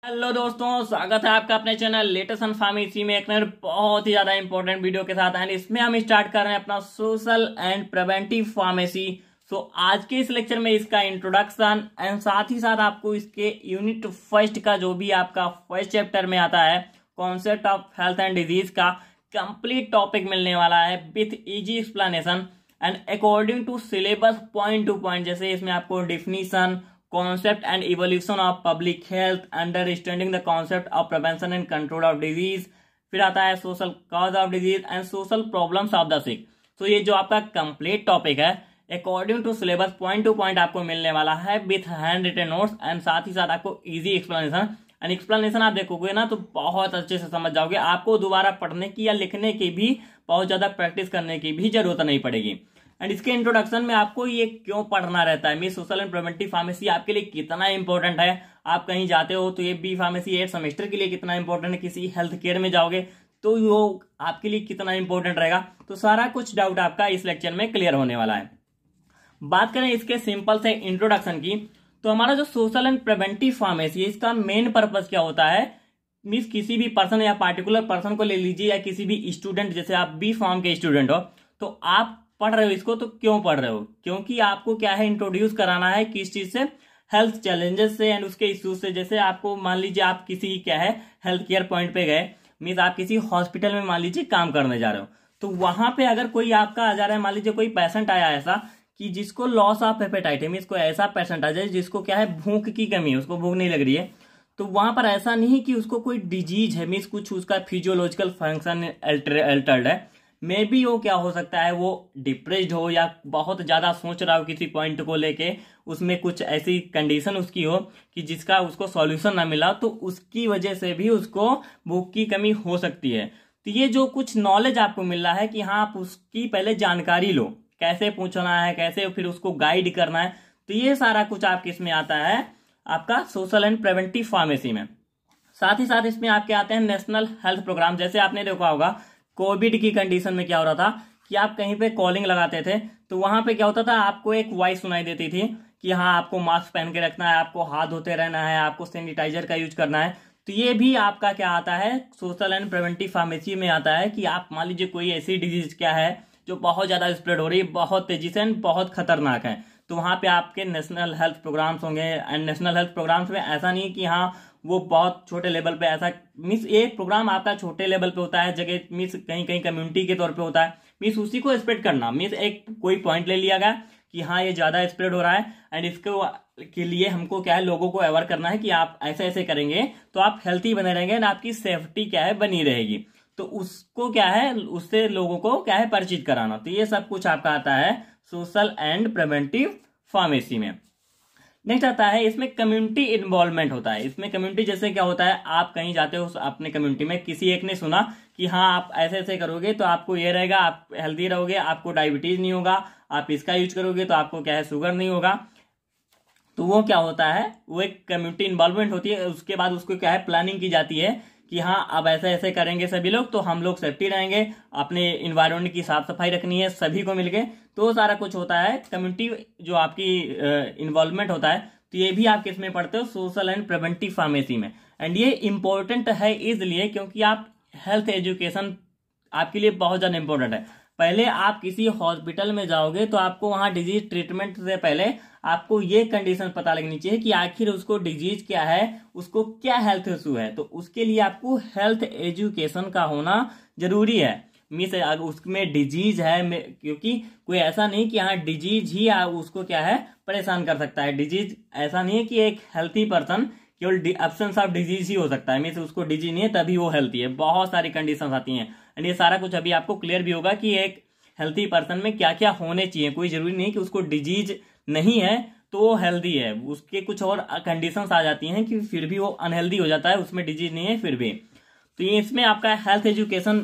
Hello दोस्तों, स्वागत है आपका अपने चैनल लेटेस्ट एंड फार्मेसी में एक नए बहुत ही ज्यादा इंपॉर्टेंट वीडियो के साथ। एंड इसमें हम स्टार्ट कर रहे हैं अपना सोशल एंड प्रिवेंटिव फार्मेसी। सो आज के इस लेक्चर में इसका इंट्रोडक्शन एंड साथ ही साथ आपको इसके यूनिट फर्स्ट का जो भी आपका फर्स्ट चैप्टर में आता है concept of health and disease का कंप्लीट टॉपिक मिलने वाला है with easy explanation and according to syllabus point to point. जैसे इसमें आपको definition, concept and evolution of public health, understanding the concept of prevention and control of disease, फिर आता है social cause of disease and social problems of the sick। तो ये जो आपका कंप्लीट टॉपिक है according to syllabus point to point आपको मिलने वाला है with handwritten notes and साथ ही साथ आपको इजी एक्सप्लेनेशन। एंड एक्सप्लेनेशन आप देखोगे ना तो बहुत अच्छे से समझ जाओगे। आपको दोबारा पढ़ने की या लिखने की भी बहुत ज्यादा प्रैक्टिस करने की भी जरूरत नहीं पड़ेगी। एंड इसके इंट्रोडक्शन में आपको ये क्यों पढ़ना रहता है, mean social and preventive pharmacy आपके लिए कितना इंपॉर्टेंट है। आप कहीं जाते हो तो ये बी फार्मेसी 8 सेमेस्टर के लिए कितना इंपॉर्टेंट है, किसी हेल्थ केयर में जाओगे तो वो आपके लिए कितना इंपॉर्टेंट रहेगा, तो सारा कुछ डाउट आपका इस लेक्चर में क्लियर होने वाला है। बात करें इसके सिंपल से इंट्रोडक्शन की, तो हमारा जो सोशल एंड प्रिवेंटिव फार्मेसी है इसका मेन पर्पज क्या होता है, मीन्स किसी भी पर्सन या पार्टिकुलर पर्सन को ले लीजिए या किसी भी स्टूडेंट, जैसे आप बी फार्म के स्टूडेंट हो तो आप पढ़ रहे हो इसको, तो क्यों पढ़ रहे हो, क्योंकि आपको क्या है इंट्रोड्यूस कराना है किस चीज से, हेल्थ चैलेंजेस से एंड उसके इश्यूज से। जैसे आपको मान लीजिए आप किसी क्या है हेल्थ केयर पॉइंट पे गए, मीन्स आप किसी हॉस्पिटल में मान लीजिए काम करने जा रहे हो, तो वहां पे अगर कोई आपका आ जा रहा है, मान लीजिए कोई पेशेंट आया ऐसा कि जिसको लॉस ऑफ एपेटाइट है, मीन्स कोई ऐसा पेशेंट आ जाए जिसको क्या है भूख की कमी है, उसको भूख नहीं लग रही है, तो वहां पर ऐसा नहीं कि उसको कोई डिजीज है, मीन्स कुछ उसका फिजियोलॉजिकल फंक्शन अल्टर्ड है, मे बी वो क्या हो सकता है, वो डिप्रेस्ड हो या बहुत ज्यादा सोच रहा हो किसी पॉइंट को लेके, उसमें कुछ ऐसी कंडीशन उसकी हो कि जिसका उसको सॉल्यूशन ना मिला, तो उसकी वजह से भी उसको भूख की कमी हो सकती है। तो ये जो कुछ नॉलेज आपको मिल रहा है कि हाँ आप उसकी पहले जानकारी लो, कैसे पूछना है, कैसे फिर उसको गाइड करना है, तो ये सारा कुछ आपके इसमें आता है आपका सोशल एंड प्रिवेंटिव फार्मेसी में। साथ ही साथ इसमें आपके आते हैं नेशनल हेल्थ प्रोग्राम। जैसे आपने देखा होगा कोविड की कंडीशन में क्या हो रहा था कि आप कहीं पे कॉलिंग लगाते थे तो वहां पे क्या होता था, आपको एक वॉइस सुनाई देती थी कि हाँ आपको मास्क पहन के रखना है, आपको हाथ धोते रहना है, आपको सैनिटाइजर का यूज करना है। तो ये भी आपका क्या आता है सोशल एंड प्रिवेंटिव फार्मेसी में आता है कि आप मान लीजिए कोई ऐसी डिजीज क्या है जो बहुत ज्यादा स्प्रेड हो रही है, बहुत तेजी से, बहुत खतरनाक है, तो वहां पे आपके नेशनल हेल्थ प्रोग्राम्स होंगे। एंड नेशनल हेल्थ प्रोग्राम्स में ऐसा नहीं कि हाँ वो बहुत छोटे लेवल पे, ऐसा मीन्स एक प्रोग्राम आपका छोटे लेवल पे होता है, जगह मीन्स कहीं कहीं कम्युनिटी के तौर पे होता है, मीन्स उसी को स्प्रेड करना, मीन्स एक कोई पॉइंट ले लिया गया कि हाँ ये ज्यादा स्प्रेड हो रहा है एंड इसको के लिए हमको क्या है लोगों को अवेयर करना है कि आप ऐसे ऐसे करेंगे तो आप हेल्थी बने रहेंगे एंड आपकी सेफ्टी क्या है बनी रहेगी, तो उसको क्या है उससे लोगों को क्या है परिचित कराना। तो ये सब कुछ आपका आता है सोशल एंड प्रिवेंटिव फार्मेसी में। नेक्स्ट आता है इसमें कम्युनिटी इन्वॉल्वमेंट होता है। इसमें कम्युनिटी जैसे क्या होता है, आप कहीं जाते हो अपने कम्युनिटी में, किसी एक ने सुना कि हाँ आप ऐसे ऐसे करोगे तो आपको ये रहेगा, आप हेल्दी रहोगे, आपको डायबिटीज नहीं होगा, आप इसका यूज करोगे तो आपको क्या है शुगर नहीं होगा, तो वो क्या होता है वो एक कम्युनिटी इन्वॉल्वमेंट होती है। उसके बाद उसको क्या है प्लानिंग की जाती है कि हाँ अब ऐसे ऐसे करेंगे सभी लोग तो हम लोग सेफ्टी रहेंगे, अपने इन्वायरमेंट की साफ सफाई रखनी है सभी को मिलके, तो सारा कुछ होता है कम्युनिटी जो आपकी इन्वॉल्वमेंट होता है। तो ये भी आप किसमें पढ़ते हो, सोशल एंड प्रिवेंटिव फार्मेसी में। एंड ये इंपॉर्टेंट है इसलिए क्योंकि आप हेल्थ एजुकेशन आपके लिए बहुत ज्यादा इंपॉर्टेंट है। पहले आप किसी हॉस्पिटल में जाओगे तो आपको वहां डिजीज ट्रीटमेंट से पहले आपको ये कंडीशन पता लगनी चाहिए कि आखिर उसको डिजीज क्या है, उसको क्या हेल्थ इशू है, तो उसके लिए आपको हेल्थ एजुकेशन का होना जरूरी है। मीन्स अगर उसमें डिजीज है, क्योंकि कोई ऐसा नहीं कि हाँ डिजीज ही उसको क्या है परेशान कर सकता है। डिजीज ऐसा नहीं है कि एक हेल्थी पर्सन केवल एब्सेंस ऑफ डिजीज ही हो सकता है, मीन्स उसको डिजीज नहीं है तभी वो हेल्थी है, बहुत सारी कंडीशंस आती हैं। एंड ये सारा कुछ अभी आपको क्लियर भी होगा कि एक हेल्थी पर्सन में क्या क्या होने चाहिए। कोई जरूरी नहीं कि उसको डिजीज नहीं है तो वो हेल्दी है, उसके कुछ और कंडीशंस आ जाती हैं कि फिर भी वो अनहेल्दी हो जाता है, उसमें डिजीज नहीं है फिर भी। तो ये इसमें आपका हेल्थ एजुकेशन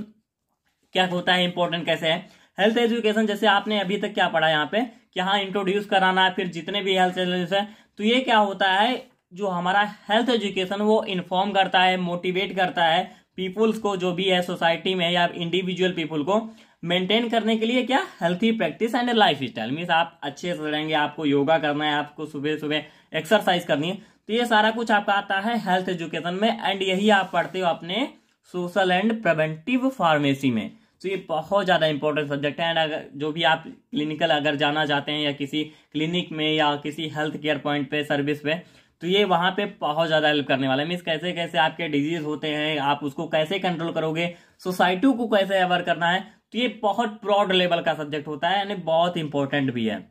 क्या होता है, इंपॉर्टेंट कैसे है। हेल्थ एजुकेशन जैसे आपने अभी तक क्या पढ़ा यहाँ पे कि हाँ इंट्रोड्यूस कराना है, फिर जितने भी हेल्थ चैलेंजेस है, तो ये क्या होता है जो हमारा हेल्थ एजुकेशन वो इन्फॉर्म करता है, मोटिवेट करता है पीपुल्स को, जो भी है सोसाइटी में या इंडिविजुअल पीपुल को मेंटेन करने के लिए क्या healthy practice and life style. Means आप अच्छे से रहेंगे, आपको योगा करना है, आपको सुबह सुबह एक्सरसाइज करनी है, तो ये सारा कुछ आपका आता है हेल्थ एजुकेशन में, एंड यही आप पढ़ते हो अपने सोशल एंड प्रिवेंटिव फार्मेसी में। तो ये बहुत ज़्यादा इंपॉर्टेंट सब्जेक्ट है। एंड अगर जो भी आप क्लिनिकल अगर जाना चाहते हैं या किसी क्लिनिक में या किसी हेल्थ केयर पॉइंट पे सर्विस पे, तो ये वहाँ पे बहुत ज़्यादा हेल्प करने वाला है। मीन्स कैसे कैसे आपके डिजीज होते हैं, आप उसको कैसे कंट्रोल करोगे, सोसाइटी को कैसे अवेयर करना है, तो ये बहुत ब्रॉड लेवल का सब्जेक्ट होता है यानी बहुत इंपॉर्टेंट भी है।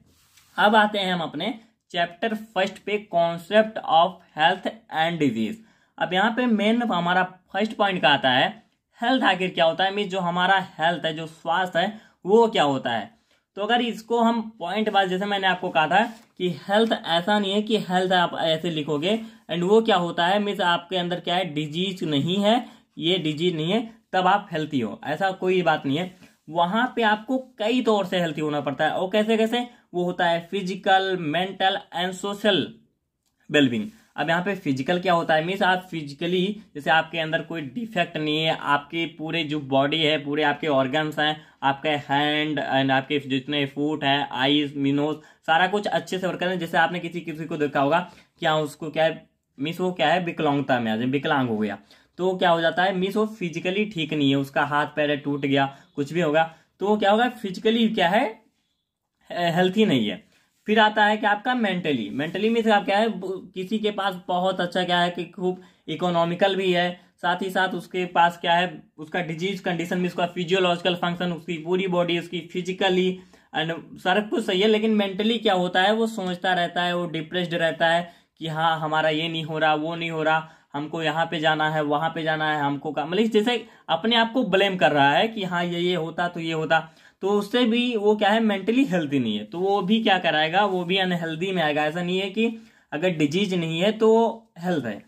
अब आते हैं हम अपने चैप्टर फर्स्ट पे, concept of health and disease. अब यहाँ पे मेन हमारा फर्स्ट पॉइंट का आता है हेल्थ आखिर क्या होता है। मीन्स जो हमारा हेल्थ है, जो स्वास्थ्य है, वो क्या होता है। तो अगर इसको हम पॉइंट वाइज, जैसे मैंने आपको कहा था कि हेल्थ ऐसा नहीं है कि हेल्थ आप ऐसे लिखोगे एंड वो क्या होता है, मीन्स आपके अंदर क्या है, डिजीज नहीं है, ये डिजीज नहीं है तब आप हेल्थी हो, ऐसा कोई बात नहीं है। वहां पे आपको कई तौर से हेल्थी होना पड़ता है। और कैसे कैसे वो होता है, physical, mental and social wellbeing. अब यहाँ पे फिजिकल क्या होता है, मीन्स आप फिजिकली, जैसे आपके अंदर कोई डिफेक्ट नहीं है, आपकी पूरे जो बॉडी है, पूरे आपके ऑर्गन्स हैं, आपके हैंड एंड आपके जितने फुट है, आईज, नोज, सारा कुछ अच्छे से वर्क कर रहे हैं। जैसे आपने किसी किसी को देखा होगा क्या उसको क्या है, मीन्स वो क्या है, विकलांगता में आ जाए, विकलांग हो गया, तो क्या हो जाता है, मीन्स वो फिजिकली ठीक नहीं है, उसका हाथ पैर टूट गया, कुछ भी होगा, तो वो क्या होगा, फिजिकली क्या है, हेल्थी नहीं है। फिर आता है कि आपका मेंटली, मेंटली में से आप क्या है, किसी के पास बहुत अच्छा क्या है कि खूब इकोनॉमिकल भी है, साथ ही साथ उसके पास क्या है, उसका डिजीज कंडीशन में, उसका फिजियोलॉजिकल फंक्शन, उसकी पूरी बॉडी, उसकी फिजिकली एंड सारा कुछ सही है, लेकिन मेंटली क्या होता है, वो सोचता रहता है, वो डिप्रेस्ड रहता है कि हाँ हमारा ये नहीं हो रहा, वो नहीं हो रहा, हमको यहाँ पे जाना है, वहां पे जाना है, हमको का मतलब जैसे अपने आप को ब्लेम कर रहा है कि हाँ ये होता तो ये होता, तो उससे भी वो क्या है, मेंटली हेल्दी नहीं है, तो वो भी क्या कराएगा, वो भी अनहेल्दी में आएगा। ऐसा नहीं है कि अगर डिजीज नहीं है तो हेल्थ है,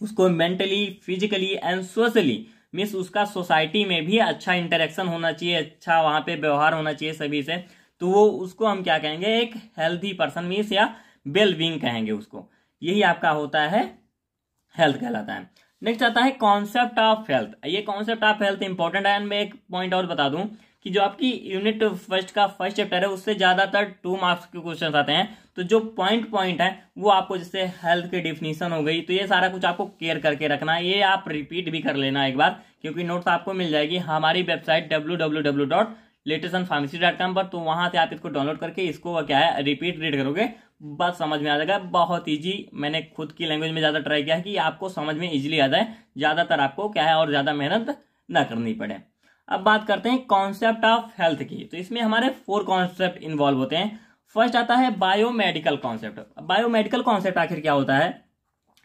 उसको mentally, physically and socially, means उसका सोसाइटी में भी अच्छा इंटरेक्शन होना चाहिए, अच्छा वहां पे व्यवहार होना चाहिए सभी से, तो वो उसको हम क्या कहेंगे, एक हेल्थी पर्सन मीन्स या वेल बीइंग कहेंगे उसको। यही आपका होता है हेल्थ कहलाता है। नेक्स्ट आता है कॉन्सेप्ट ऑफ हेल्थ। ये कॉन्सेप्ट ऑफ हेल्थ इंपॉर्टेंट है। मैं एक पॉइंट और बता दूं कि जो आपकी यूनिट फर्स्ट का फर्स्ट चैप्टर है उससे ज्यादातर 2 मार्क्स के क्वेश्चन आते हैं, तो जो पॉइंट है वो आपको, जैसे हेल्थ की डिफिनीशन हो गई, तो ये सारा कुछ आपको केयर करके रखना है। ये आप रिपीट भी कर लेना एक बार, क्योंकि नोट्स आपको मिल जाएगी हमारी वेबसाइट www.latesonpharmacy.com पर, तो वहां से आप इसको डाउनलोड करके इसको क्या है रिपीट रीड करोगे, बस समझ में आ जाएगा। बहुत इजी, मैंने खुद की लैंग्वेज में ज्यादा ट्राई किया है कि आपको समझ में इजीली आ जाए, ज्यादातर आपको क्या है और ज्यादा मेहनत ना करनी पड़े। अब बात करते हैं कॉन्सेप्ट ऑफ हेल्थ की। तो इसमें हमारे 4 कॉन्सेप्ट इन्वॉल्व होते हैं। फर्स्ट आता है बायोमेडिकल कॉन्सेप्ट। बायोमेडिकल कॉन्सेप्ट आखिर क्या होता है,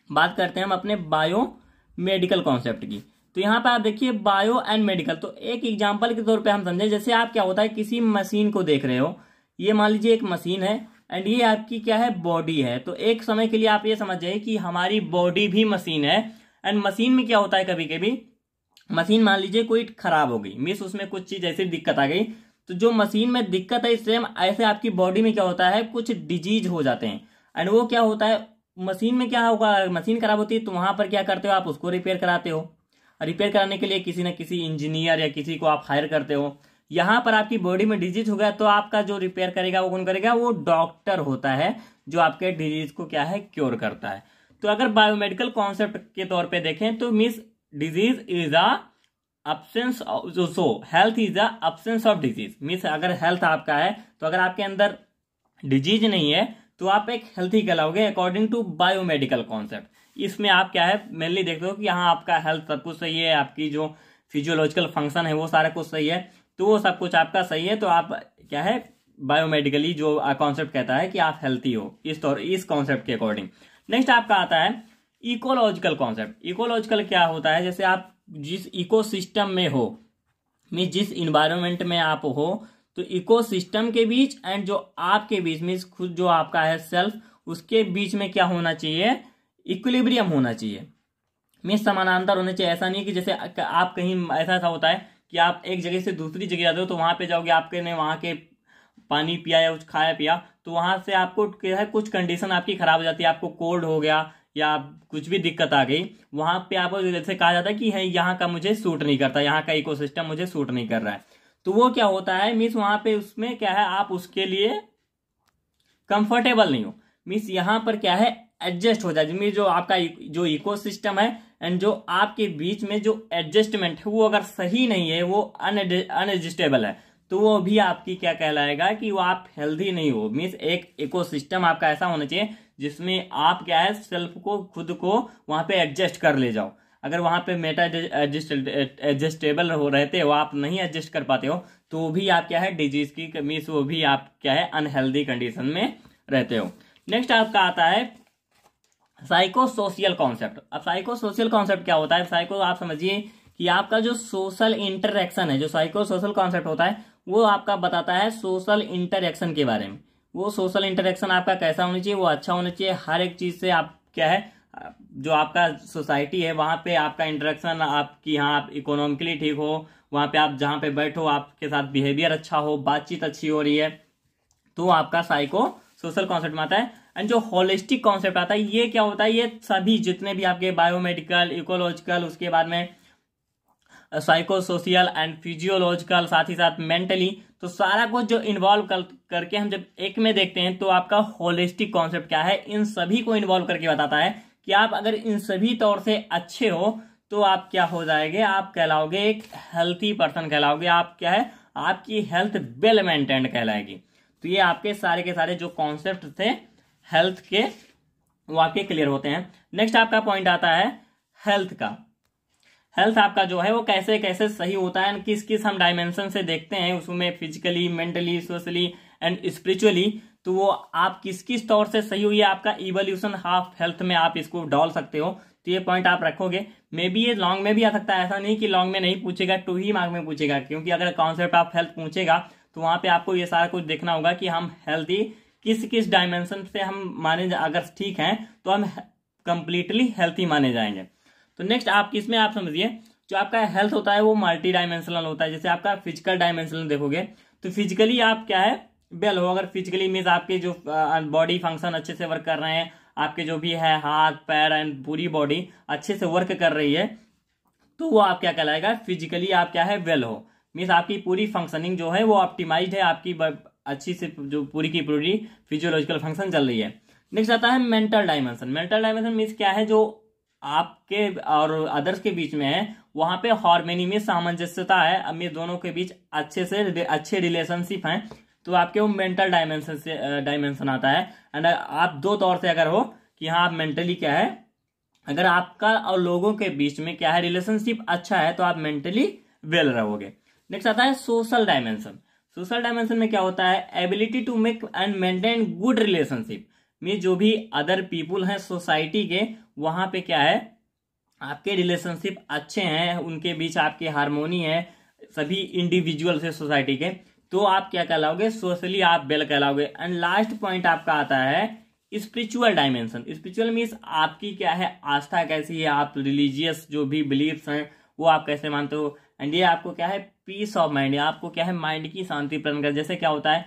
बात करते हैं हम अपने बायोमेडिकल कॉन्सेप्ट की। तो यहाँ पे आप देखिए बायो एंड मेडिकल, तो एक एग्जांपल के तौर पे हम समझे, जैसे आप क्या होता है किसी मशीन को देख रहे हो, ये मान लीजिए एक मशीन है एंड ये आपकी क्या है, बॉडी है। तो एक समय के लिए आप ये समझ जाइए कि हमारी बॉडी भी मशीन है, एंड मशीन में क्या होता है, कभी कभी मशीन मान लीजिए कोई खराब हो गई, मीन्स उसमें कुछ चीज ऐसी दिक्कत आ गई, तो जो मशीन में दिक्कत है सेम ऐसे आपकी बॉडी में क्या होता है, कुछ डिजीज हो जाते हैं। एंड वो क्या होता है, मशीन में क्या होगा, मशीन खराब होती है तो वहां पर क्या करते हो, आप उसको रिपेयर कराते हो। रिपेयर कराने के लिए किसी न किसी इंजीनियर या किसी को आप हायर करते हो। यहाँ पर आपकी बॉडी में डिजीज हो गया तो आपका जो रिपेयर करेगा वो कौन करेगा, वो डॉक्टर होता है जो आपके डिजीज को क्या है, क्योर करता है। तो अगर बायोमेडिकल कॉन्सेप्ट के तौर पे देखें तो means disease is a absence so health is a absence of disease. Means अगर हेल्थ आपका है तो अगर आपके अंदर डिजीज नहीं है तो आप एक हेल्थी कहलाओगे अकॉर्डिंग टू बायोमेडिकल कॉन्सेप्ट। इसमें आप क्या है मेनली देखते हो कि यहाँ आपका हेल्थ सब कुछ सही है, आपकी जो फिजियोलॉजिकल फंक्शन है वो सारा कुछ सही है, तो वो सब कुछ आपका सही है, तो आप क्या है बायोमेडिकली जो कॉन्सेप्ट कहता है कि आप हेल्थी हो, इस कॉन्सेप्ट के अकॉर्डिंग। नेक्स्ट आपका आता है इकोलॉजिकल कॉन्सेप्ट। इकोलॉजिकल क्या होता है, जैसे आप जिस इकोसिस्टम में हो, मीन्स जिस इन्वायरमेंट में आप हो, तो इकोसिस्टम के बीच एंड जो आपके बीच, मीन्स खुद जो आपका है सेल्फ, उसके बीच में क्या होना चाहिए, इक्विलिब्रियम होना चाहिए, मीन्स समानांतर होना चाहिए। ऐसा नहीं कि जैसे आप कहीं ऐसा होता है कि आप एक जगह से दूसरी जगह जाते हो, तो वहां पे जाओगे, आपके ने वहां के पानी पिया या कुछ खाया पिया, तो वहां से आपको क्या है कुछ कंडीशन आपकी खराब हो जाती है, आपको कोल्ड हो गया या कुछ भी दिक्कत आ गई, वहां पे आपको जैसे कहा जाता है कि है यहाँ का मुझे सूट नहीं करता, यहाँ का इकोसिस्टम मुझे सूट नहीं कर रहा है, तो वो क्या होता है, मीन्स वहां पे उसमें क्या है आप उसके लिए कंफर्टेबल नहीं हो। मीन्स यहाँ पर क्या है एडजस्ट हो जाए, जिसमें जो आपका जो इकोसिस्टम है एंड जो आपके बीच में जो एडजस्टमेंट है वो अगर सही नहीं है, वो अनएडजस्टेबल है, तो वो भी आपकी क्या कहलाएगा कि वो आप हेल्दी नहीं हो। मीन्स एक इकोसिस्टम आपका ऐसा होना चाहिए जिसमें आप क्या है सेल्फ को, खुद को वहां पे एडजस्ट कर ले जाओ। अगर वहां पे मेटा एडजस्टेबल हो रहते हो, आप नहीं एडजस्ट कर पाते हो, तो भी आप क्या है डिजीज की कमी से वो भी आप क्या है अनहेल्दी कंडीशन में रहते हो। नेक्स्ट आपका आता है साइको सोशियल कॉन्सेप्ट। अब साइको सोशल कॉन्सेप्ट क्या होता है? साइको आप समझिए कि आपका जो सोशल इंटरेक्शन है, जो साइको सोशल कॉन्सेप्ट होता है वो आपका बताता है सोशल इंटरेक्शन के बारे में। वो सोशल इंटरेक्शन आपका कैसा होना चाहिए? वो अच्छा होना चाहिए। हर एक चीज से आप क्या है जो आपका सोसाइटी है वहां पे आपका इंटरेक्शन, आपकी यहाँ आप इकोनॉमिकली ठीक हो, वहां पे आप जहाँ पे बैठो आपके साथ बिहेवियर अच्छा हो, बातचीत अच्छी हो रही है, तो आपका साइको सोशल कॉन्सेप्ट में आता है। एंड जो होलिस्टिक कॉन्सेप्ट आता है ये क्या होता है? ये सभी जितने भी आपके बायोमेडिकल, इकोलॉजिकल, उसके बाद में साइको सोशियल एंड फिजियोलॉजिकल, साथ ही साथ मेंटली, तो सारा कुछ जो इन्वॉल्व करके हम जब एक में देखते हैं तो आपका होलिस्टिक कॉन्सेप्ट क्या है, इन सभी को इन्वॉल्व करके बताता है कि आप अगर इन सभी तौर से अच्छे हो तो आप क्या हो जाएंगे, आप कहलाओगे एक हेल्थी पर्सन कहलाओगे। आप क्या है आपकी हेल्थ वेल मेंटेन्ड कहलाएगी। तो ये आपके सारे के सारे जो कॉन्सेप्ट थे हेल्थ के वो आपके क्लियर होते हैं। नेक्स्ट आपका पॉइंट आता है हेल्थ का। हेल्थ आपका जो है वो कैसे कैसे सही होता है, किस किस हम डायमेंशन से देखते हैं उसमें, physically, mentally, socially and spiritually, तो वो आप किस किस तौर से सही हुई है आपका इवोल्यूशन हाफ हेल्थ में आप इसको डाल सकते हो। तो ये पॉइंट आप रखोगे। मे बी ये लॉन्ग में भी आ सकता है, ऐसा नहीं कि लॉन्ग में नहीं पूछेगा, 2 ही मार्क में पूछेगा, क्योंकि अगर कॉन्सेप्ट ऑफ हेल्थ पूछेगा तो वहां पे आपको ये सारा कुछ देखना होगा कि हम हेल्थी किस किस डायमेंशन से हम माने, अगर ठीक है तो हम कंप्लीटली हेल्थी माने जाएंगे। तो नेक्स्ट आप किसमें आप समझिए जो आपका हेल्थ होता है वो मल्टी डायमेंशनल होता है। जैसे आपका फिजिकल डायमेंशनल देखोगे तो फिजिकली आप क्या है वेल हो। अगर फिजिकली मीन्स आपके जो बॉडी फंक्शन अच्छे से वर्क कर रहे हैं, आपके जो भी है हाथ पैर एंड पूरी बॉडी अच्छे से वर्क कर रही है, तो वो आप क्या कहलाएगा फिजिकली आप क्या है वेल हो। मीन्स आपकी पूरी फंक्शनिंग जो है वो ऑप्टिमाइज्ड है, आपकी अच्छी से जो पूरी की पूरी फिजियोलॉजिकल फंक्शन चल रही है। नेक्स्ट आता है mental dimension. Mental dimension means क्या है जो आपके और अदर्स के बीच में है, वहां पे हार्मनी में सामंजस्यता है, अब ये दोनों के बीच अच्छे रिलेशनशिप हैं, तो आपके वो मेंटल डायमेंशन आता है। एंड आप 2 तौर से अगर हो कि हाँ आप मेंटली क्या है, अगर आपका और लोगों के बीच में क्या है रिलेशनशिप अच्छा है तो आप मेंटली वेल रहोगे। नेक्स्ट आता है सोशल डायमेंशन। सोशल डायमेंशन में क्या होता है? Ability to make and maintain good relationship में जो भी अदर पीपुल हैं सोसाइटी के, वहां पे क्या है आपके रिलेशनशिप अच्छे हैं, उनके बीच आपकी हार्मोनी है सभी इंडिविजुअल से सोसाइटी के, तो आप क्या कहलाओगे सोशली आप वेल कहलाओगे। एंड लास्ट पॉइंट आपका आता है स्पिरिचुअल डायमेंशन। स्पिरिचुअल मीन्स आपकी क्या है आस्था कैसी है, आप रिलीजियस जो भी बिलीफ्स हैं वो आप कैसे मानते हो। एंड ये आपको क्या है पीस ऑफ माइंड, आपको क्या है माइंड की शांति प्रदान कर। जैसे क्या होता है,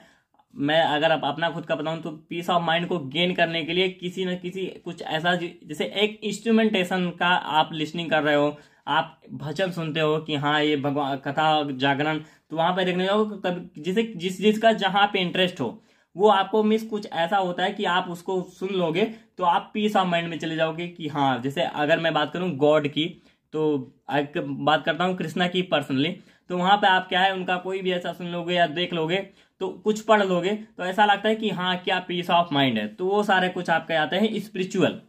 मैं अगर अपना खुद का बताऊं तो पीस ऑफ माइंड को गेन करने के लिए किसी न किसी कुछ ऐसा, जैसे एक इंस्ट्रूमेंटेशन का आप लिसनिंग कर रहे हो, आप भजन सुनते हो कि हाँ ये भगवान कथा जागरण, तो वहां पर देखने जाओ तब जिसका जहां पे इंटरेस्ट हो वो आपको मिस कुछ ऐसा होता है कि आप उसको सुन लोगे तो आप पीस ऑफ माइंड में चले जाओगे कि हाँ। जैसे अगर मैं बात करूं गॉड की, तो बात करता हूँ कृष्णा की पर्सनली, तो वहां पे आप क्या है उनका कोई भी ऐसा सुन लोगे या देख लोगे तो कुछ पढ़ लोगे तो ऐसा लगता है कि हाँ क्या पीस ऑफ माइंड है। तो वो सारे कुछ आपके आते हैं स्पिरिचुअल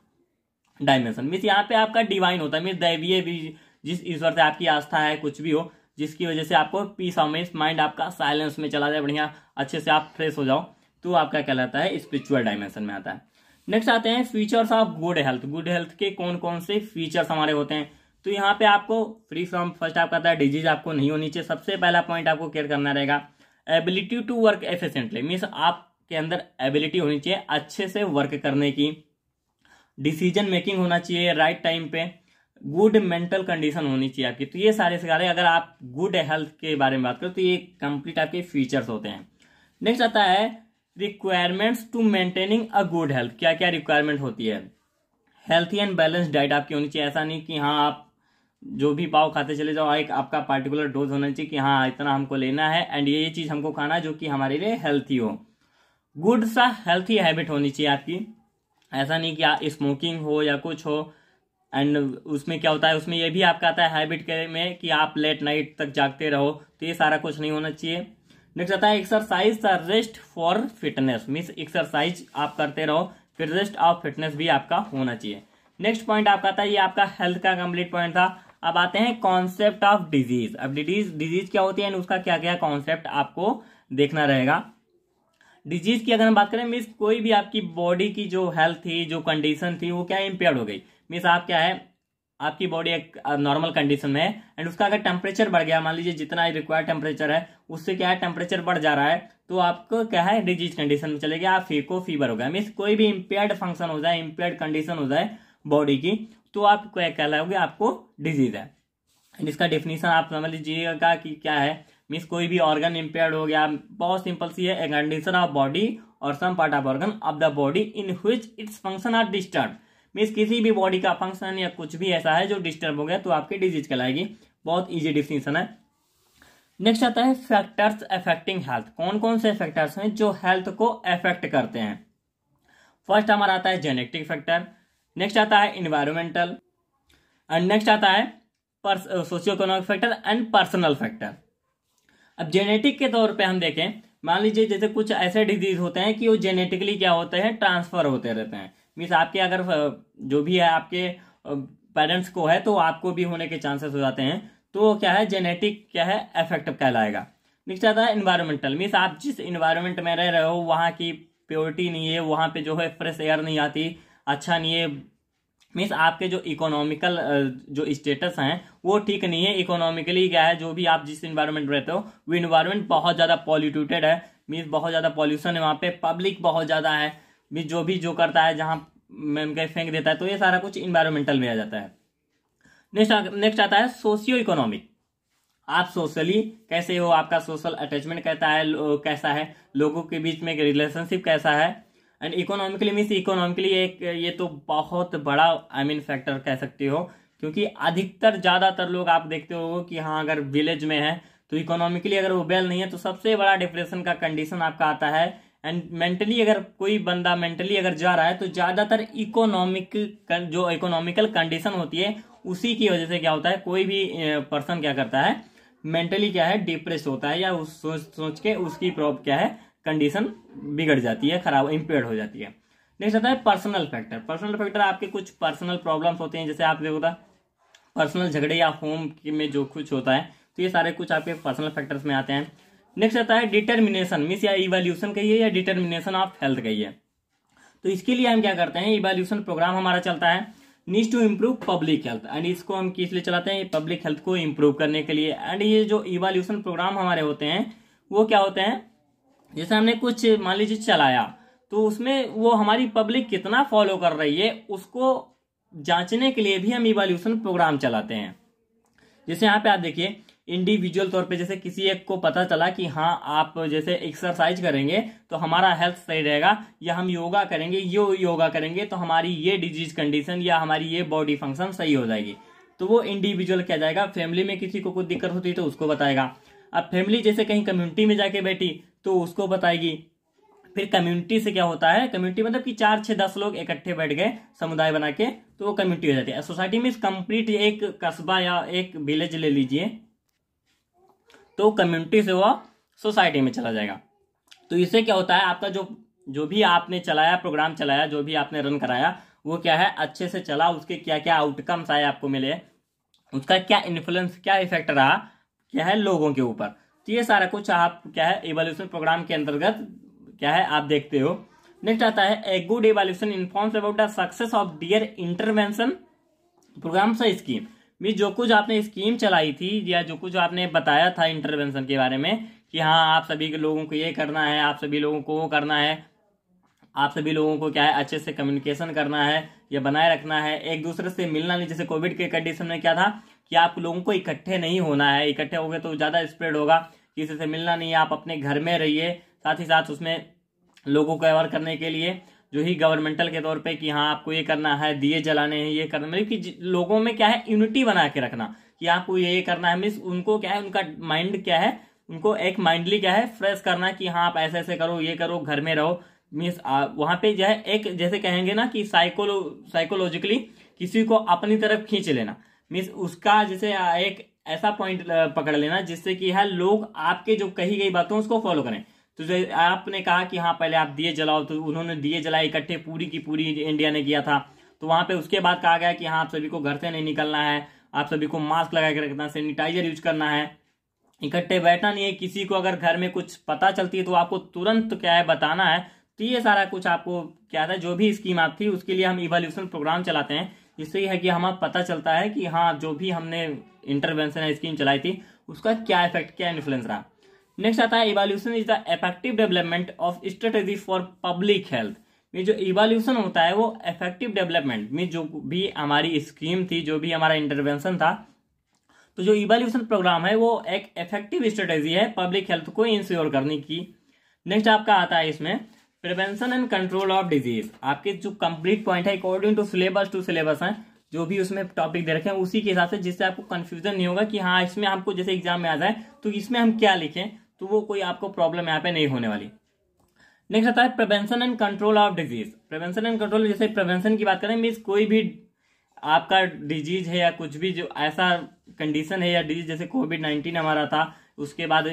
डायमेंशन। मीन्स यहाँ पे आपका डिवाइन होता है, मीन्स दैवीय भी, जिस ईश्वर से आपकी आस्था है कुछ भी हो, जिसकी वजह से आपको पीस ऑफ माइंड आपका साइलेंस में चला जाए, बढ़िया अच्छे से आप फ्रेश हो जाओ, तो आपका कहलाता है स्पिरिचुअल डायमेंशन में आता है। नेक्स्ट आते हैं features of good health. Good health के कौन कौन से फीचर्स हमारे होते हैं? तो यहाँ पे आपको फ्री फ्रॉम फर्स्ट आपका आता है डिजीज आपको नहीं होनी चाहिए। सबसे पहला पॉइंट आपको केयर करना रहेगा ability to work efficiently. Means आपके अंदर एबिलिटी होनी चाहिए अच्छे से वर्क करने की, डिसीजन मेकिंग होना चाहिए राइट टाइम पे, गुड मेंटल कंडीशन होनी चाहिए आपकी। तो ये सारे अगर आप गुड हेल्थ के बारे में बात करो तो ये कंप्लीट आपके फीचर्स होते हैं। नेक्स्ट आता है requirements to maintaining a good health. क्या क्या रिक्वायरमेंट होती है? हेल्थी एंड बैलेंस डाइट आपकी होनी चाहिए। ऐसा नहीं कि हाँ आप जो भी पाव खाते चले जाओ, एक आपका पार्टिकुलर डोज होना चाहिए कि हाँ इतना हमको लेना है एंड ये चीज हमको खाना है जो कि हमारे लिए हेल्थी हो। गुड सा हेल्थी हैबिट होनी चाहिए आपकी। ऐसा नहीं कि स्मोकिंग हो या कुछ हो। एंड उसमें क्या होता है, उसमें ये भी आपका आता है हैबिट के में कि आप लेट नाइट तक जागते रहो, तो ये सारा कुछ नहीं होना चाहिए। नेक्स्ट आता है exercise rest for fitness, means exercise आप करते रहो, फिर रेस्ट ऑफ फिटनेस भी आपका होना चाहिए। नेक्स्ट पॉइंट आपका आता है, ये आपका हेल्थ का कंप्लीट पॉइंट था। अब आते हैं कॉन्सेप्ट ऑफ डिजीज। अब डिजीज क्या होती है एंड उसका क्या क्या कॉन्सेप्ट आपको देखना रहेगा। डिजीज की अगर हम बात करें, मीन्स कोई भी आपकी बॉडी की जो हेल्थ थी, जो कंडीशन थी, वो क्या इम्पेयर हो गई। मीन्स आप क्या है, आपकी बॉडी एक नॉर्मल कंडीशन में है एंड उसका अगर टेम्परेचर बढ़ गया, मान लीजिए जितना रिक्वायर्ड टेम्परेचर है उससे क्या है टेम्परेचर बढ़ जा रहा है, तो आपको क्या है डिजीज कंडीशन में चले गया, आप फीवर हो गया। मीन्स कोई भी इम्पेयर्ड फंक्शन हो जाए, इम्पेयर्ड कंडीशन हो जाए बॉडी की, तो आप क्या कहलाओगे, आपको डिजीज है। एंड इसका डेफिनेशन आप समझ लीजिएगा कि क्या है। मीन्स कोई भी ऑर्गन इम्पेयर्ड हो गया, बहुत सिंपल सी है, ए कंडीशन ऑफ बॉडी और some part of organ of the body in which its function are disturb. Means किसी भी बॉडी का फंक्शन या कुछ भी ऐसा है जो डिस्टर्ब हो गया, तो आपकी डिजीज कहलाएगी। बहुत इजी डिफिनेशन है। नेक्स्ट आता है फैक्टर्स अफेक्टिंग हेल्थ। कौन कौन से फैक्टर्स हैं जो हेल्थ को अफेक्ट करते हैं। फर्स्ट हमारा आता है जेनेटिक फैक्टर, नेक्स्ट आता है इन्वायरमेंटल, एंड नेक्स्ट आता है socio economic factor and personal factor. अब जेनेटिक के तौर पे हम देखें, मान लीजिए जैसे कुछ ऐसे डिजीज होते हैं कि वो जेनेटिकली क्या होते हैं, ट्रांसफर होते रहते हैं। मीन्स आपके अगर जो भी है आपके पेरेंट्स को है तो आपको भी होने के चांसेस हो जाते हैं, तो क्या है जेनेटिक क्या है इफेक्ट कहलाएगा। नेक्स्ट आता है इन्वायरमेंटल, मीन्स आप जिस इन्वायरमेंट में रह रहे हो वहाँ की प्योरिटी नहीं है, वहाँ पे जो है फ्रेश एयर नहीं आती, अच्छा नहीं है। मीन्स आपके जो इकोनॉमिकल जो स्टेटस हैं वो ठीक नहीं है। इकोनॉमिकली क्या है, जो भी आप जिस इन्वायरमेंट में रहते हो वो इन्वायरमेंट बहुत ज़्यादा पॉल्यूटेड है, मीन्स बहुत ज़्यादा पॉल्यूशन है वहाँ पे, पब्लिक बहुत ज़्यादा है, मीन्स जो भी जो करता है जहाँ मैं फेंक देता है, तो ये सारा कुछ इन्वायरमेंटल में आ जाता है। नेक्स्ट आता है सोशियो इकोनॉमिक। आप सोशली कैसे हो, आपका सोशल अटैचमेंट कैसा है, लोगों के बीच में रिलेशनशिप कैसा है। एंड इकोनॉमिकली मीन्स इकोनॉमिकली एक ये तो बहुत बड़ा फैक्टर कह सकते हो, क्योंकि अधिकतर ज्यादातर लोग आप देखते हो कि हाँ अगर विलेज में है तो इकोनॉमिकली अगर वो वेल नहीं है तो सबसे बड़ा डिप्रेशन का कंडीशन आपका आता है। एंड मेंटली अगर कोई बंदा मेंटली अगर जा रहा है तो ज्यादातर जो इकोनॉमिकल कंडीशन होती है उसी की वजह से क्या होता है, कोई भी पर्सन क्या करता है मेंटली क्या है डिप्रेस होता है, या उस सोच के उसकी प्रॉब्लम क्या है कंडीशन बिगड़ जाती है, खराब इम्पेयर्ड हो जाती है। नेक्स्ट आता है पर्सनल फैक्टर। पर्सनल फैक्टर आपके कुछ पर्सनल प्रॉब्लम्स होते हैं, जैसे आप देखो पर्सनल झगड़े या होम में जो कुछ होता है, तो ये सारे कुछ आपके पर्सनल फैक्टर्स में आते हैं। नेक्स्ट आता है डिटर्मिनेशन, मीन्स या इवोल्यूशन कहिए या डिटर्मिनेशन ऑफ हेल्थ कहिए। तो इसके लिए हम क्या करते हैं, इवोल्यूशन प्रोग्राम हमारा चलता है, needs to improve public health. And इसको हम किस लिए चलाते हैं, पब्लिक हेल्थ को इम्प्रूव करने के लिए। एंड ये जो इवोल्यूशन प्रोग्राम हमारे होते हैं वो क्या होते हैं, जैसे हमने कुछ मान लीजिए चलाया तो उसमें वो हमारी पब्लिक कितना फॉलो कर रही है उसको जांचने के लिए भी हम इवोल्यूशन प्रोग्राम चलाते हैं। जैसे यहाँ पे आप देखिए इंडिविजुअल तौर पे, जैसे किसी एक को पता चला कि हाँ आप जैसे एक्सरसाइज करेंगे तो हमारा हेल्थ सही रहेगा, या हम योगा करेंगे योगा करेंगे तो हमारी ये डिजीज कंडीशन या हमारी ये बॉडी फंक्शन सही हो जाएगी, तो वो इंडिविजुअल क्या जाएगा, फैमिली में किसी को कोई दिक्कत होती है तो उसको बताएगा। अब फैमिली जैसे कहीं कम्युनिटी में जाके बैठी तो उसको बताएगी। फिर कम्युनिटी से क्या होता है, कम्युनिटी मतलब कि 4 6 10 लोग इकट्ठे बैठ गए समुदाय बना के, तो वो कम्युनिटी हो जाती है। सोसाइटी में कंप्लीट एक कस्बा या एक विलेज ले लीजिए, तो कम्युनिटी से वो सोसाइटी में चला जाएगा। तो इससे क्या होता है, आपका जो भी आपने चलाया प्रोग्राम चलाया, जो भी आपने रन कराया, वो क्या है अच्छे से चला, उसके क्या क्या आउटकम्स आए आपको मिले, उसका क्या इन्फ्लुएंस क्या इफेक्ट रहा क्या है लोगों के ऊपर। तो ये सारा कुछ आप क्या है इवोल्यूशन प्रोग्राम के अंतर्गत क्या है आप देखते हो। नेक्स्ट आता है a good evolution informs about the success of their intervention program से स्कीम। मीन जो कुछ आपने स्कीम चलाई थी या जो कुछ आपने बताया था इंटरवेंशन के बारे में कि हाँ आप सभी के लोगों को ये करना है, आप सभी लोगों को वो करना है, आप सभी लोगों को क्या है अच्छे से कम्युनिकेशन करना है या बनाए रखना है, एक दूसरे से मिलना नहीं। जैसे कोविड के कंडीशन में क्या था कि आप लोगों को इकट्ठे नहीं होना है, इकट्ठे हो गए तो ज्यादा स्प्रेड होगा, किसी से मिलना नहीं है, आप अपने घर में रहिए। साथ ही साथ उसमें लोगों को अवेयर करने के लिए जो ही गवर्नमेंटल के तौर पे कि हाँ आपको ये करना है, दिए जलाने हैं, ये करना, मतलब कि लोगों में क्या है यूनिटी बना के रखना कि आपको ये करना है। मीन्स उनको क्या है, उनका माइंड क्या है, उनको एक माइंडली क्या है फ्रेश करना कि हाँ आप ऐसे ऐसे करो, ये करो, घर में रहो। मीन्स वहां पे जो है एक जैसे कहेंगे ना कि साइकोलॉजिकली किसी को अपनी तरफ खींच लेना, मीन्स उसका जैसे एक ऐसा पॉइंट पकड़ लेना जिससे कि है लोग आपके जो कही गई बातों उसको फॉलो करें। तो जो आपने कहा कि हाँ पहले आप दिए जलाओ, तो उन्होंने दिए जलाए इकट्ठे, पूरी की पूरी इंडिया ने किया था। तो वहां पे उसके बाद कहा गया कि हाँ आप सभी को घर से नहीं निकलना है, आप सभी को मास्क लगा के रखना, सैनिटाइजर यूज करना है, इकट्ठे बैठना नहीं है, किसी को अगर घर में कुछ पता चलती है तो आपको तुरंत क्या है बताना है। तो ये सारा कुछ आपको क्या था, जो भी स्कीम आप थी उसके लिए हम इवोल्यूशन प्रोग्राम चलाते हैं, जिससे ये है कि हमें पता चलता है कि हाँ जो भी हमने इंटरवेंशन स्कीम चलाई थी उसका क्या इफेक्ट, क्या इन्फ्लुएंस रहा। नेक्स्ट आता है evolution is the effective development of strategy for public health. ये जो इवोल्यूशन होता है वो इफेक्टिव डेवलपमेंट में, जो भी हमारी स्कीम थी, जो भी हमारा इंटरवेंशन था, तो जो इवोल्यूशन प्रोग्राम है वो एक इफेक्टिव स्ट्रेटेजी है पब्लिक हेल्थ को इंश्योर करने की। नेक्स्ट आपका आता है इसमें prevention and control of disease. आपके जो कंप्लीट पॉइंट है अकॉर्डिंग टू सिलेबस है, जो भी उसमें टॉपिक दे रखे हैं उसी के हिसाब से, जिससे आपको कंफ्यूजन नहीं होगा कि हाँ इसमें हमको जैसे एग्जाम में आ जाए तो इसमें हम क्या लिखें, तो वो कोई आपको प्रॉब्लम यहाँ पे नहीं होने वाली। नेक्स्ट आता है prevention and control of disease. Prevention and control, जैसे प्रिवेंशन की बात करें मीन्स कोई भी आपका डिजीज है या कुछ भी जो ऐसा कंडीशन है या डिजीज, जैसे कोविड-19 हमारा था, उसके बाद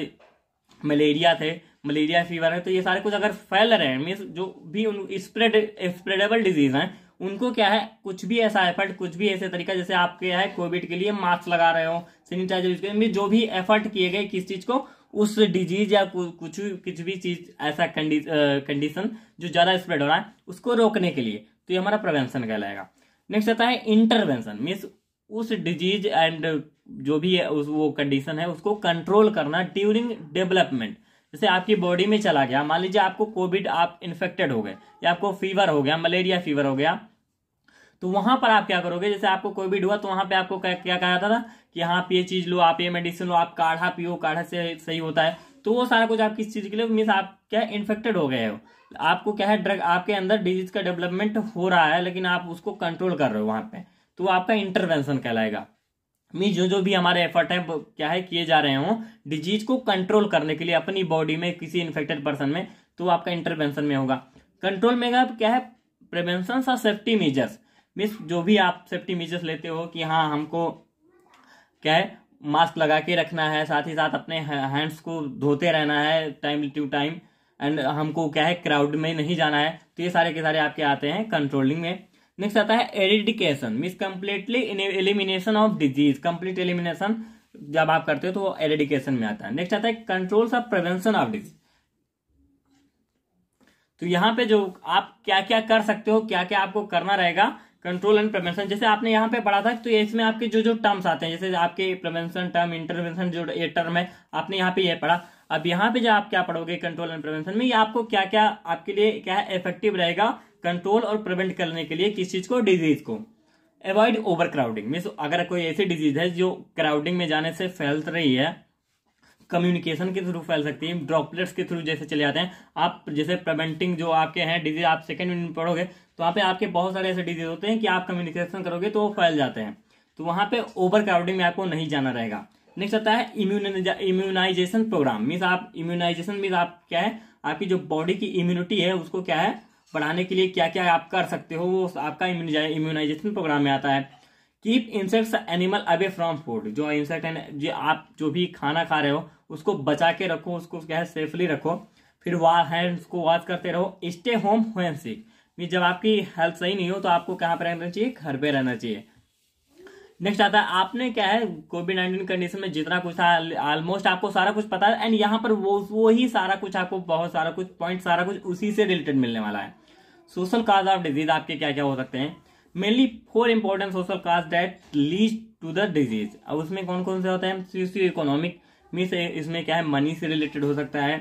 मलेरिया थे, मलेरिया फीवर है, तो ये सारे कुछ अगर फैल रहे हैं मीन्स जो भी स्प्रेडेबल डिजीज हैं उनको क्या है कुछ भी ऐसा एफर्ट, कुछ भी ऐसे तरीका, जैसे आपके है कोविड के लिए मास्क लगा रहे हो, सैनिटाइजर यूज करें, जो भी एफर्ट किए गए किस चीज को, उस डिजीज या कुछ भी चीज ऐसा कंडीशन जो ज्यादा स्प्रेड हो रहा है उसको रोकने के लिए, तो ये हमारा प्रिवेंशन कहलाएगा। नेक्स्ट आता है इंटरवेंशन, मीन्स उस डिजीज एंड जो भी है वो कंडीशन है उसको कंट्रोल करना ड्यूरिंग डेवलपमेंट। जैसे आपकी बॉडी में चला गया, मान लीजिए आपको कोविड, आप इन्फेक्टेड हो गए या आपको फीवर हो गया, मलेरिया फीवर हो गया, तो वहां पर आप क्या करोगे, जैसे आपको कोविड हुआ तो वहां पे आपको क्या कहा जाता था कि हाँ आप ये चीज लो, आप ये मेडिसिन लो, आप काढ़ा पियो, काढ़ा से सही होता है। तो वो सारा कुछ आप किस चीज के लिए, मीन्स आप क्या इन्फेक्टेड हो गए हो, आपको क्या है ड्रग, आपके अंदर डिजीज का डेवलपमेंट हो रहा है लेकिन आप उसको कंट्रोल कर रहे हो वहां पे, तो आपका इंटरवेंशन कहलाएगा। मीन्स जो भी हमारे एफर्ट है वो क्या है किए जा रहे हो डिजीज को कंट्रोल करने के लिए अपनी बॉडी में किसी इन्फेक्टेड पर्सन में, तो आपका इंटरवेंशन में होगा। कंट्रोल में क्या है प्रिवेंशन और सेफ्टी मेजर्स, मीन्स जो भी आप सेफ्टी मेजर्स लेते हो कि हाँ हमको क्या है मास्क लगा के रखना है, साथ ही साथ अपने हैंड्स को धोते रहना है टाइम टू टाइम, एंड हमको क्या है क्राउड में नहीं जाना है, तो ये सारे के सारे आपके आते हैं कंट्रोलिंग में। नेक्स्ट आता है eradication, means completely elimination of disease, complete elimination जब आप करते हो तो वो एरिडिकेशन में आता है। नेक्स्ट आता है controls of prevention of disease. तो यहाँ पे जो आप क्या क्या कर सकते हो, क्या क्या आपको करना रहेगा कंट्रोल एंड प्रिवेंशन, जैसे आपने यहाँ पे पढ़ा था, तो इसमें आपके जो जो टर्म्स आते हैं, जैसे आपके प्रिवेंशन टर्म, इंटरवेंशन जो ये टर्म है आपने यहाँ पे ये पढ़ा। अब यहाँ पे जो आप क्या पढ़ोगे कंट्रोल एंड प्रिवेंशन में, ये आपको क्या क्या आपके लिए क्या है इफेक्टिव रहेगा कंट्रोल और प्रिवेंट करने के लिए, किस चीज को, डिजीज को। अवॉइड ओवर क्राउडिंग, मीन्स अगर कोई ऐसी डिजीज है जो क्राउडिंग में जाने से फैल रही है, कम्युनिकेशन के थ्रू फैल सकती है, ड्रॉपलेट्स के थ्रू जैसे चले जाते हैं, आप जैसे प्रिवेंटिंग जो आपके हैं डिजीज, आप सेकंड में पढ़ोगे तो वहाँ पे आपके बहुत सारे ऐसे डिजीज होते हैं कि आप कम्युनिकेशन करोगे तो वो फैल जाते हैं, तो वहां पे ओवर क्राउडिंग में आपको नहीं जाना रहेगा। नेक्स्ट आता है इम्यूनाइजेशन प्रोग्राम, मीन्स आप इम्यूनाइजेशन मीन्स आप क्या है आपकी जो बॉडी की इम्यूनिटी है उसको क्या है बढ़ाने के लिए क्या क्या आप कर सकते हो, वो आपका इम्यूनाइजेशन प्रोग्राम में आता है। Keep insects animal away from food, जो इंसेक्ट है जो आप जो भी खाना खा रहे हो उसको बचा के रखो, उसको क्या है सेफली रखो। फिर हैंड्स को वॉश करते रहो। स्टे होम व्हेन सिक, जब आपकी हेल्थ सही नहीं हो तो आपको कहाँ पे रहना चाहिए, घर पे रहना चाहिए। नेक्स्ट आता है आपने क्या है कोविड-19 कंडीशन में जितना कुछ था ऑलमोस्ट आपको सारा कुछ पता है, एंड यहाँ पर वो ही सारा कुछ आपको बहुत सारा कुछ पॉइंट सारा कुछ उसी से रिलेटेड मिलने वाला है। सोशल काज ऑफ डिजीज आपके क्या क्या हो सकते हैं, mainly 4 important social cause that lead to the disease. अब उसमें कौन कौन से होते हैं, सोशियो इकोनॉमिक मीन्स इसमें क्या है मनी से रिलेटेड हो सकता है,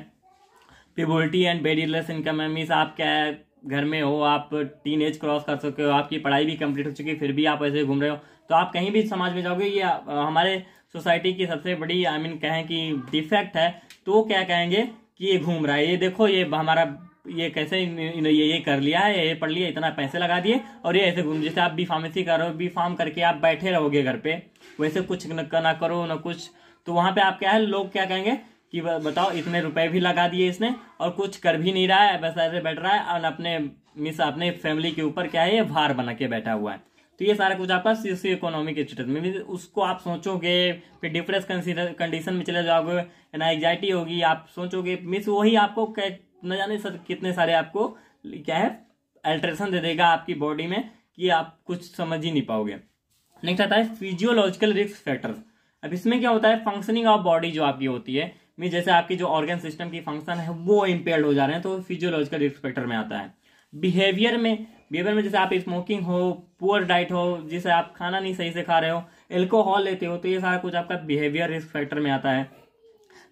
पिवोरिटी एंड बेरियरलेस इनकम है, मीन्स आप क्या है घर में हो, आप टीन एज क्रॉस कर सकते हो, आपकी पढ़ाई भी कंप्लीट हो चुकी है फिर भी आप ऐसे घूम रहे हो, तो आप कहीं भी समाज में जाओगे ये हमारे सोसाइटी की सबसे बड़ी कहें कि डिफेक्ट है, तो क्या कहेंगे कि ये घूम रहा है, ये देखो ये हमारा ये कैसे ये कर लिया है, ये पढ़ लिया, इतना पैसे लगा दिए और ये ऐसे घूम। जैसे आप बी फार्मेसी कर रहे हो, बी फार्म करके आप बैठे रहोगे घर पे, वैसे कुछ ना करो ना कुछ, तो वहां पे आप क्या है लोग क्या कहेंगे कि बताओ इतने रुपए भी लगा दिए इसने और कुछ कर भी नहीं रहा है, बस ऐसे बैठ रहा है और अपने फैमिली के ऊपर क्या है ये भार बना के बैठा हुआ है। तो ये सारा कुछ आपका सोशियो इकोनॉमिक स्टेटस में, उसको आप सोचोगे फिर डिप्रेस कंडीशन में चले जाओगे, एंजाइटी होगी, आप सोचोगे मिस वही आपको न जाने कितने सारे आपको क्या है अल्ट्रेशन दे देगा आपकी बॉडी में कि आप कुछ समझ ही नहीं पाओगे। नेक्स्ट आता है फिजियोलॉजिकल रिस्क फैक्टर्स। अब इसमें क्या होता है, फंक्शनिंग ऑफ बॉडी जो आपकी होती है मीन जैसे आपकी जो ऑर्गन सिस्टम की फंक्शन है वो इम्पेयर्ड हो जा रहे हैं तो फिजियोलॉजिकल रिस्क फैक्टर में आता है। बिहेवियर में जैसे आप स्मोकिंग हो, पुअर डाइट हो, जिसे आप खाना नहीं सही से खा रहे हो, एल्कोहल लेते हो, तो ये सारा कुछ आपका बिहेवियर रिस्क फैक्टर में आता है।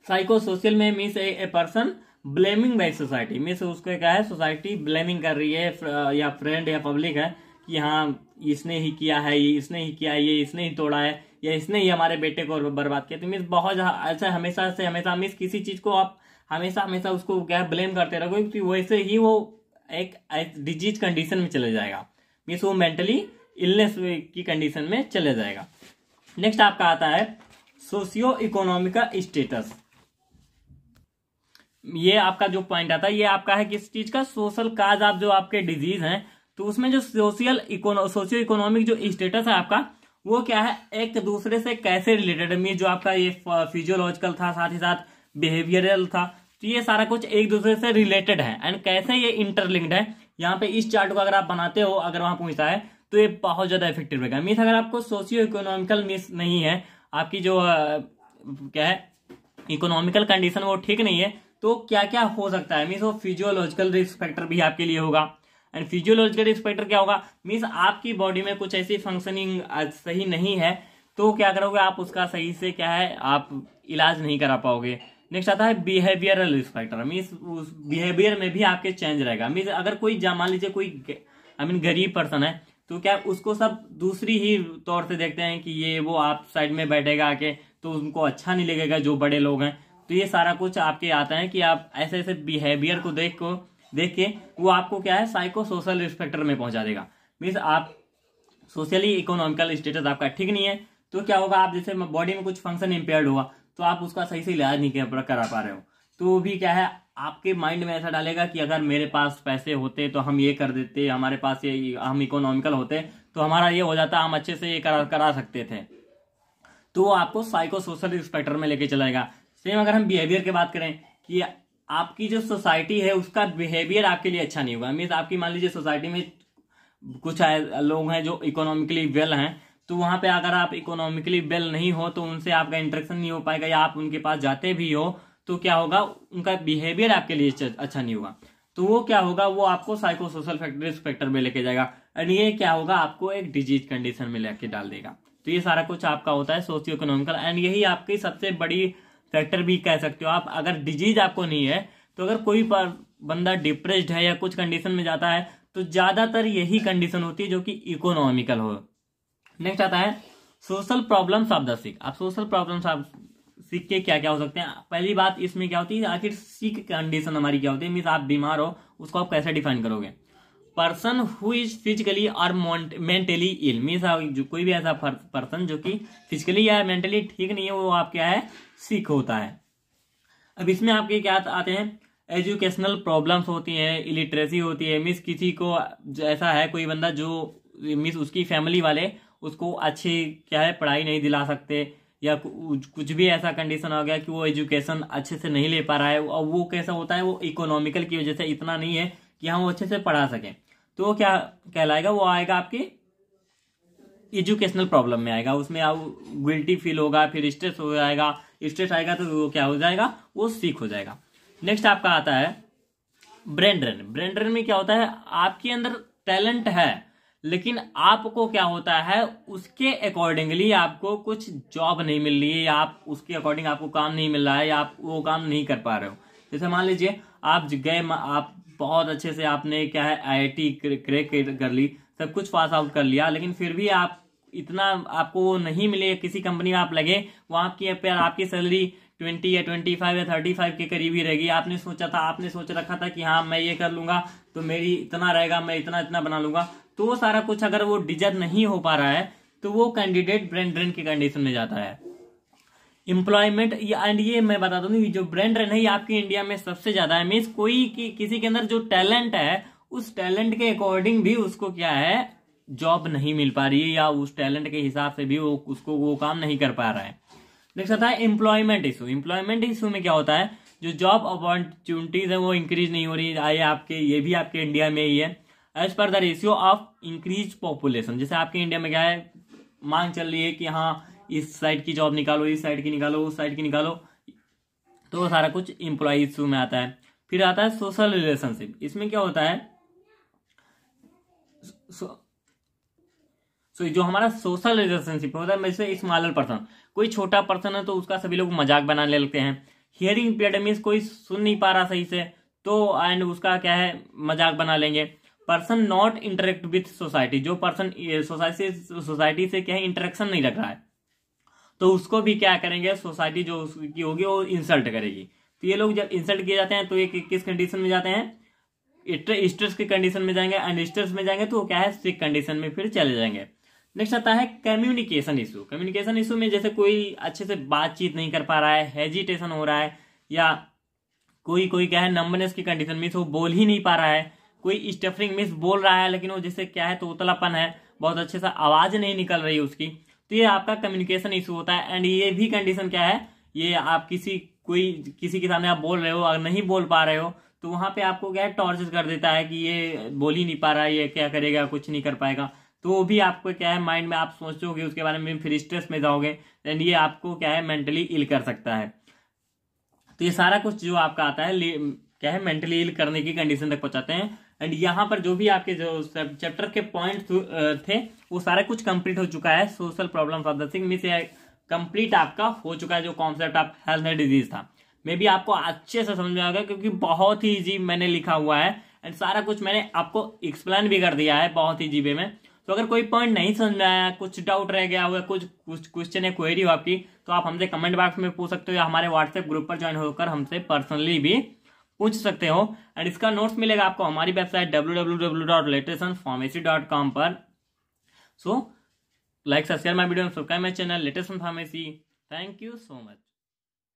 साइको सोशल में means a person blaming by society, means उसको क्या है सोसाइटी ब्लेमिंग कर रही है या फ्रेंड या पब्लिक है कि हाँ इसने ही किया है, ये इसने ही किया है, ये इसने ही तोड़ा है या इसने ही हमारे बेटे को बर्बाद किया। तो मीन्स बहुत ऐसा हमेशा से हमेशा मीन्स किसी चीज को आप हमेशा उसको क्या ब्लेम करते रहोगे क्योंकि वैसे ही वो एक डिजीज कंडीशन में चले जाएगा, मीन्स वो मेंटली इलनेस की कंडीशन में चले जाएगा। नेक्स्ट आपका आता है सोशियो इकोनॉमिकल स्टेटस। ये आपका जो पॉइंट आता है ये आपका है किस चीज का, सोशल काज आप जो आपके डिजीज हैं तो उसमें जो सोशियो इकोनॉमिक जो स्टेटस है आपका वो क्या है एक दूसरे से कैसे रिलेटेड है। जो आपका ये फिजियोलॉजिकल था साथ ही साथ बिहेवियरल था, तो ये सारा कुछ एक दूसरे से रिलेटेड है एंड कैसे ये इंटरलिंक्ड है। यहाँ पे इस चार्ट को अगर आप बनाते हो अगर वहां पूछता है तो ये बहुत ज्यादा इफेक्टिव रहेगा। मीन्स अगर आपको सोशियो इकोनॉमिकल मिस नहीं है, आपकी जो क्या है इकोनॉमिकल कंडीशन वो ठीक नहीं है, तो क्या क्या हो सकता है मीन्स वो फिजियोलॉजिकल रिस्क फैक्टर भी आपके लिए होगा। एंड फिजियोलॉजिकल रिस्क फैक्टर क्या होगा, मीन्स आपकी बॉडी में कुछ ऐसी फंक्शनिंग सही नहीं है तो क्या करोगे आप उसका सही से क्या है आप इलाज नहीं करा पाओगे। नेक्स्ट आता है बिहेवियरल रिस्क फैक्टर, मीन्स उस बिहेवियर में भी आपके चेंज रहेगा। मीन्स अगर कोई मान लीजिए कोई गरीब पर्सन है तो क्या उसको सब दूसरी ही तौर से देखते हैं कि ये वो आप साइड में बैठेगा आके तो उनको अच्छा नहीं लगेगा जो बड़े लोग हैं। तो ये सारा कुछ आपके आता है कि आप ऐसे ऐसे बिहेवियर को देख के वो आपको क्या है साइको सोशल रिस्क फैक्टर में पहुंचा देगा। मीन्स आप सोशली इकोनॉमिकल स्टेटस आपका ठीक नहीं है तो क्या होगा, आप जैसे बॉडी में कुछ फंक्शन इम्पेयर्ड हुआ तो आप उसका सही से इलाज नहीं करा पा रहे हो, तो भी क्या है आपके माइंड में ऐसा डालेगा कि अगर मेरे पास पैसे होते तो हम ये कर देते, हमारे पास ये हम इकोनॉमिकल होते तो हमारा ये हो जाता, हम अच्छे से ये करा सकते थे। तो वो आपको साइको सोशल रिस्क फैक्टर में लेके चलाएगा। सेम अगर हम बिहेवियर की बात करें कि आपकी जो सोसाइटी है उसका बिहेवियर आपके लिए अच्छा नहीं होगा। मीन्स आपकी मान लीजिए सोसाइटी में कुछ लोग हैं जो इकोनॉमिकली वेल हैं, तो वहां पे अगर आप इकोनॉमिकली वेल नहीं हो तो उनसे आपका इंटरेक्शन नहीं हो पाएगा, या आप उनके पास जाते भी हो तो क्या होगा उनका बिहेवियर आपके लिए अच्छा नहीं होगा। तो वो क्या होगा, वो आपको साइको सोशल रिस्क फैक्टर में लेके जाएगा एंड ये क्या होगा आपको एक डिजीज कंडीशन में लेके डाल देगा। तो ये सारा कुछ आपका होता है सोशियो इकोनॉमिकल एंड यही आपकी सबसे बड़ी फैक्टर भी कह सकते हो आप। अगर डिजीज आपको नहीं है तो अगर कोई बंदा डिप्रेस्ड है या कुछ कंडीशन में जाता है तो ज्यादातर यही कंडीशन होती है जो कि इकोनॉमिकल हो। नेक्स्ट आता है सोशल प्रॉब्लम्स ऑफ द सिक। अब सोशल प्रॉब्लम्स ऑफ सिक के क्या क्या हो सकते हैं। पहली बात इसमें क्या होती है, आखिर सिक कंडीशन हमारी क्या होती है, मीन्स आप बीमार हो उसको आप कैसे डिफाइन करोगे। पर्सन हु इज फिजिकली और मेंटली इल, मीन्स कोई भी ऐसा पर्सन जो कि फिजिकली या मेंटली ठीक नहीं है वो आप क्या है सिक होता है। अब इसमें आपके क्या आते हैं, एजुकेशनल प्रॉब्लम्स होती हैं, इलिटरेसी होती है, मीन्स किसी को ऐसा है कोई बंदा जो मीन्स उसकी फैमिली वाले उसको अच्छी क्या है पढ़ाई नहीं दिला सकते, या कुछ भी ऐसा कंडीशन हो गया कि वो एजुकेशन अच्छे से नहीं ले पा रहा है और वो कैसा होता है वो इकोनॉमिकल की वजह से इतना नहीं है कि हम वो अच्छे से पढ़ा सकें, तो क्या कहलाएगा वो आएगा आपके एजुकेशनल प्रॉब्लम में आएगा। उसमें गिल्टी फील होगा, फिर स्ट्रेस हो जाएगा, स्ट्रेस आएगा तो वो क्या हो जाएगा वो सिक हो जाएगा। नेक्स्ट आपका आता है ब्रेन ड्रेन। ब्रेन ड्रेन में क्या होता है, आपके अंदर टैलेंट है लेकिन आपको क्या होता है उसके अकॉर्डिंगली आपको कुछ जॉब नहीं मिल रही है, या आप उसके अकॉर्डिंग आपको काम नहीं मिल रहा है, या आप वो काम नहीं कर पा रहे हो। जैसे मान लीजिए आप गए, आप बहुत अच्छे से आपने क्या है IIT क्रैक कर ली, सब कुछ पास आउट कर लिया, लेकिन फिर भी आप इतना आपको नहीं मिले, किसी कंपनी में आप लगे वहां आपकी सैलरी 20 या 25 या 35 के करीब ही रहेगी। आपने सोच रखा था कि हाँ मैं ये कर लूंगा तो मेरी इतना रहेगा, मैं इतना बना लूंगा, तो वो सारा कुछ अगर वो डिजर्व नहीं हो पा रहा है तो वो कैंडिडेट ब्रेन ड्रेन की कंडीशन में जाता है। एम्प्लॉयमेंट एंड ये मैं बता दूं जो ब्रेन ड्रेन है ये आपके इंडिया में सबसे ज्यादा है। मीन्स कोई किसी के अंदर जो टैलेंट है उस टैलेंट के अकॉर्डिंग भी उसको क्या है जॉब नहीं मिल पा रही है, या उस टैलेंट के हिसाब से भी वो काम नहीं कर पा रहा है। नेक्स्ट आता है एम्प्लॉयमेंट इशू। एम्प्लॉयमेंट इशू में क्या होता है, जो जॉब अपॉर्चुनिटीज है वो इंक्रीज नहीं हो रही है। ये भी आपके इंडिया में ही है। As per the ratio of increase population, जैसे आपके इंडिया में क्या है मांग चल रही है कि हाँ इस साइड की जॉब निकालो, इस साइड की निकालो, उस साइड की निकालो, तो वो सारा कुछ एम्प्लॉय इशू में आता है। फिर आता है सोशल रिलेशनशिप। इसमें क्या होता है जो हमारा सोशल रिलेशनशिप होता है, जैसे स्मॉलर पर्सन, कोई छोटा पर्सन है तो उसका सभी लोग मजाक बनाने लगते हैं। हियरिंग इम्पेयर्ड मींस कोई सुन नहीं पा रहा सही से, तो एंड उसका क्या है मजाक बना लेंगे। Person not interact with society, जो पर्सन सोसाइटी से क्या है इंटरेक्शन नहीं रख रहा है, तो उसको भी क्या करेंगे सोसाइटी जो उसकी होगी वो इंसल्ट करेगी। तो ये लोग जब इंसल्ट किए जाते हैं तो ये किस कंडीशन में जाते हैं, स्ट्रेस के कंडीशन में जाएंगे, एंड स्ट्रेस में जाएंगे तो क्या है सिक कंडीशन में फिर चले जाएंगे। नेक्स्ट आता है कम्युनिकेशन इशू। कम्युनिकेशन इशू में जैसे कोई अच्छे से बातचीत नहीं कर पा रहा है, हेजिटेशन हो रहा है, या कोई क्या है नंबनेस की कंडीशन में वो बोल ही नहीं पा रहा है, कोई स्टफरिंग मिस बोल रहा है लेकिन वो जैसे क्या है तोतलापन है, बहुत अच्छे से आवाज नहीं निकल रही उसकी, तो ये आपका कम्युनिकेशन इशू होता है। एंड ये भी कंडीशन क्या है, ये आप किसी के सामने आप बोल रहे हो अगर नहीं बोल पा रहे हो तो वहां पे आपको क्या है टॉर्चर कर देता है कि ये बोल ही नहीं पा रहा है, ये क्या करेगा, कुछ नहीं कर पाएगा। तो वो भी आपको क्या है माइंड में आप सोचोगे उसके बारे में, फिर स्ट्रेस में जाओगे, एंड ये आपको क्या है मेंटली इल कर सकता है। तो ये सारा कुछ जो आपका आता है क्या है मेंटली इल करने की कंडीशन तक पहुंचाते हैं। एंड यहाँ पर जो भी आपके जो चैप्टर के पॉइंट थे वो सारा कुछ कंप्लीट हो चुका है। Social problems of the thing में से कंप्लीट आपका हो चुका है। जो concept of health and disease था मे भी आपको अच्छे से समझ में आ गया, क्योंकि बहुत ही इजी मैंने लिखा हुआ है एंड सारा कुछ मैंने आपको एक्सप्लेन भी कर दिया है बहुत ही जीबे में। तो अगर कोई पॉइंट नहीं समझ में आया, कुछ डाउट रह गया हुआ, कुछ क्वेश्चन या क्वेरी हो आपकी, तो आप हमसे कमेंट बॉक्स में पूछ सकते हो, या हमारे व्हाट्सएप ग्रुप पर ज्वाइन होकर हमसे पर्सनली भी पूछ सकते हो। एंड इसका नोट्स मिलेगा आपको हमारी वेबसाइट www.latestonpharmacy.com पर। So like subscribe my video, subscribe my channel latest on pharmacy. Thank you so much.